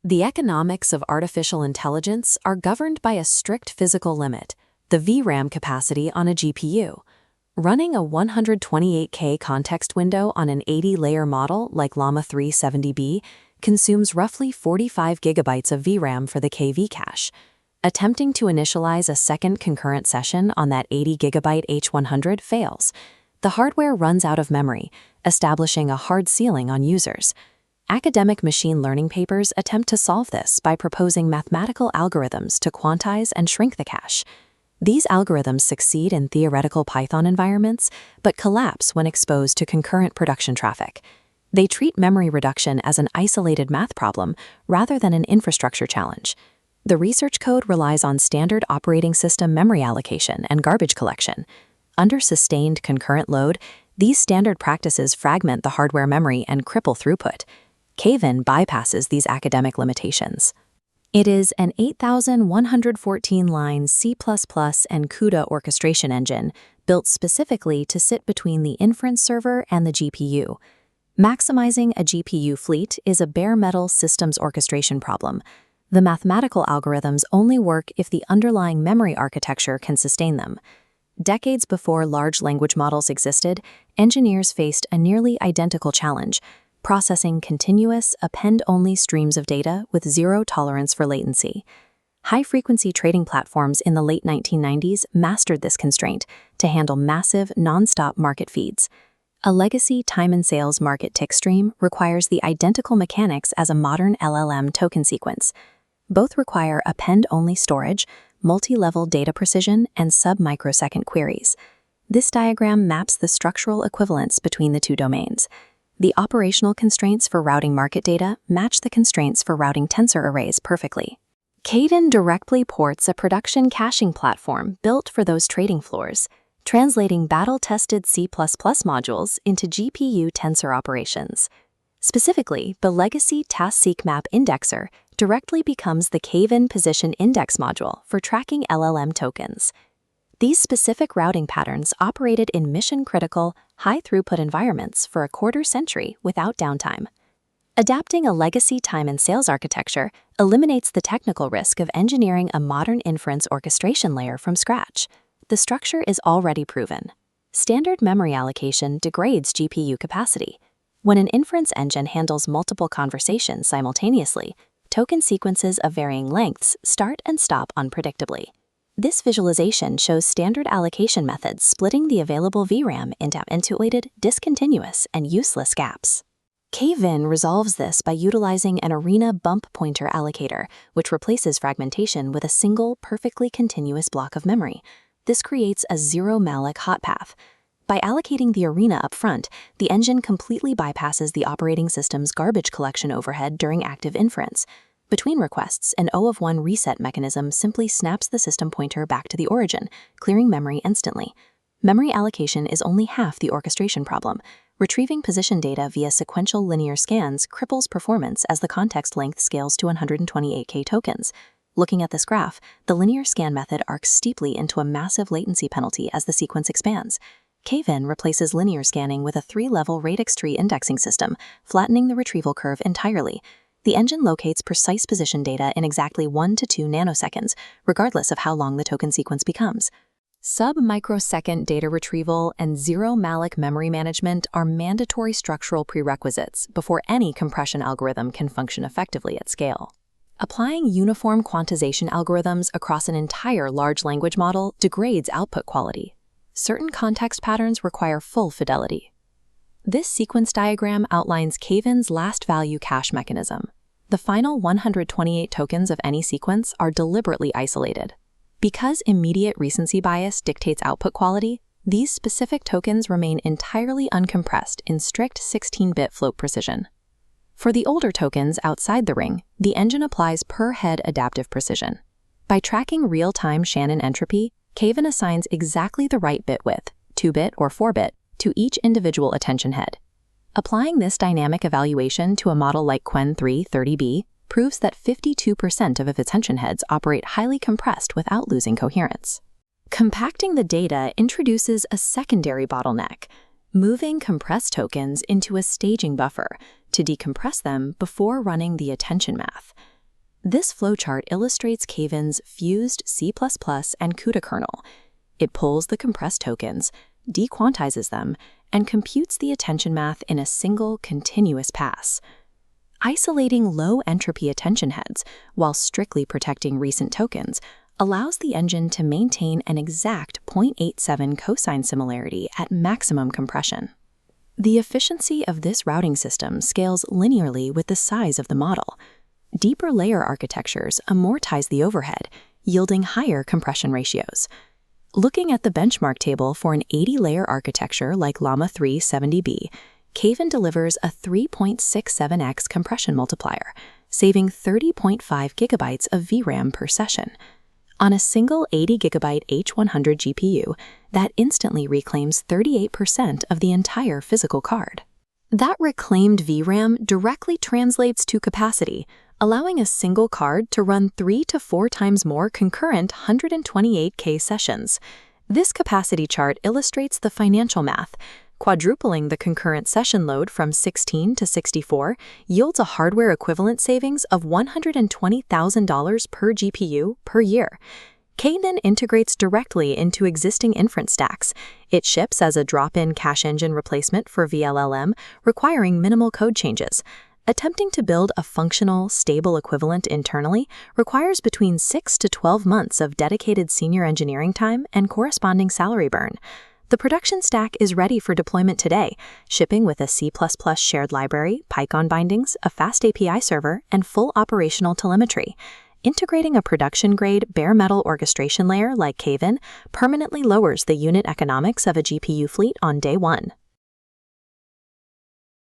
The economics of artificial intelligence are governed by a strict physical limit, the VRAM capacity on a GPU. Running a 128K context window on an 80-layer model like Llama 3 70B consumes roughly 45 gigabytes of VRAM for the KV cache. Attempting to initialize a second concurrent session on that 80-gigabyte H100 fails. The hardware runs out of memory, establishing a hard ceiling on users. Academic machine learning papers attempt to solve this by proposing mathematical algorithms to quantize and shrink the cache. These algorithms succeed in theoretical Python environments, but collapse when exposed to concurrent production traffic. They treat memory reduction as an isolated math problem rather than an infrastructure challenge. The research code relies on standard operating system memory allocation and garbage collection. Under sustained concurrent load, these standard practices fragment the hardware memory and cripple throughput. KVin bypasses these academic limitations. It is an 8,114-line C++ and CUDA orchestration engine built specifically to sit between the inference server and the GPU. Maximizing a GPU fleet is a bare metal systems orchestration problem. The mathematical algorithms only work if the underlying memory architecture can sustain them. Decades before large language models existed, engineers faced a nearly identical challenge: processing continuous, append-only streams of data with zero tolerance for latency. High-frequency trading platforms in the late 1990s mastered this constraint to handle massive, non-stop market feeds. A legacy time and sales market tick stream requires the identical mechanics as a modern LLM token sequence. Both require append-only storage, multi-level data precision, and sub-microsecond queries. This diagram maps the structural equivalence between the two domains. The operational constraints for routing market data match the constraints for routing tensor arrays perfectly. KVin directly ports a production caching platform built for those trading floors, translating battle-tested C++ modules into GPU tensor operations. Specifically, the legacy task-seek-map indexer directly becomes the KVin position index module for tracking LLM tokens. These specific routing patterns operated in mission-critical, high-throughput environments for a quarter-century without downtime. Adapting a legacy time and sales architecture eliminates the technical risk of engineering a modern inference orchestration layer from scratch. The structure is already proven. Standard memory allocation degrades GPU capacity. When an inference engine handles multiple conversations simultaneously, token sequences of varying lengths start and stop unpredictably. This visualization shows standard allocation methods splitting the available VRAM into isolated, discontinuous, and useless gaps. KVin resolves this by utilizing an arena bump pointer allocator, which replaces fragmentation with a single, perfectly continuous block of memory. This creates a zero-malloc hot path. By allocating the arena up front, the engine completely bypasses the operating system's garbage collection overhead during active inference. Between requests, an O((1) reset mechanism simply snaps the system pointer back to the origin, clearing memory instantly. Memory allocation is only half the orchestration problem. Retrieving position data via sequential linear scans cripples performance as the context length scales to 128K tokens. Looking at this graph, the linear scan method arcs steeply into a massive latency penalty as the sequence expands. KVin replaces linear scanning with a 3-level radix tree indexing system, flattening the retrieval curve entirely. The engine locates precise position data in exactly 1 to 2 nanoseconds, regardless of how long the token sequence becomes. Sub-microsecond data retrieval and zero-malloc memory management are mandatory structural prerequisites before any compression algorithm can function effectively at scale. Applying uniform quantization algorithms across an entire large language model degrades output quality. Certain context patterns require full fidelity. This sequence diagram outlines KVin's last value cache mechanism. The final 128 tokens of any sequence are deliberately isolated. Because immediate recency bias dictates output quality, these specific tokens remain entirely uncompressed in strict 16-bit float precision. For the older tokens outside the ring, the engine applies per-head adaptive precision. By tracking real-time Shannon entropy, KVin assigns exactly the right bit width, 2-bit or 4-bit, to each individual attention head. Applying this dynamic evaluation to a model like Qwen 3 30B proves that 52% of its attention heads operate highly compressed without losing coherence. Compacting the data introduces a secondary bottleneck, moving compressed tokens into a staging buffer to decompress them before running the attention math. This flowchart illustrates KVin's fused C++ and CUDA kernel. It pulls the compressed tokens, dequantizes them, and computes the attention math in a single, continuous pass. Isolating low-entropy attention heads while strictly protecting recent tokens allows the engine to maintain an exact 0.87 cosine similarity at maximum compression. The efficiency of this routing system scales linearly with the size of the model. Deeper layer architectures amortize the overhead, yielding higher compression ratios. Looking at the benchmark table for an 80-layer architecture like Llama 3 70B, KVin delivers a 3.67x compression multiplier, saving 30.5 gigabytes of VRAM per session. On a single 80GB H100 GPU, that instantly reclaims 38% of the entire physical card. That reclaimed VRAM directly translates to capacity, allowing a single card to run 3 to 4 times more concurrent 128K sessions. This capacity chart illustrates the financial math. Quadrupling the concurrent session load from 16 to 64 yields a hardware equivalent savings of $120,000 per GPU per year. KVin integrates directly into existing inference stacks. It ships as a drop-in cache engine replacement for VLLM, requiring minimal code changes. Attempting to build a functional, stable equivalent internally requires between 6 to 12 months of dedicated senior engineering time and corresponding salary burn. The production stack is ready for deployment today, shipping with a C++ shared library, PyCon bindings, a fast API server, and full operational telemetry. Integrating a production-grade bare metal orchestration layer like KVin permanently lowers the unit economics of a GPU fleet on day one.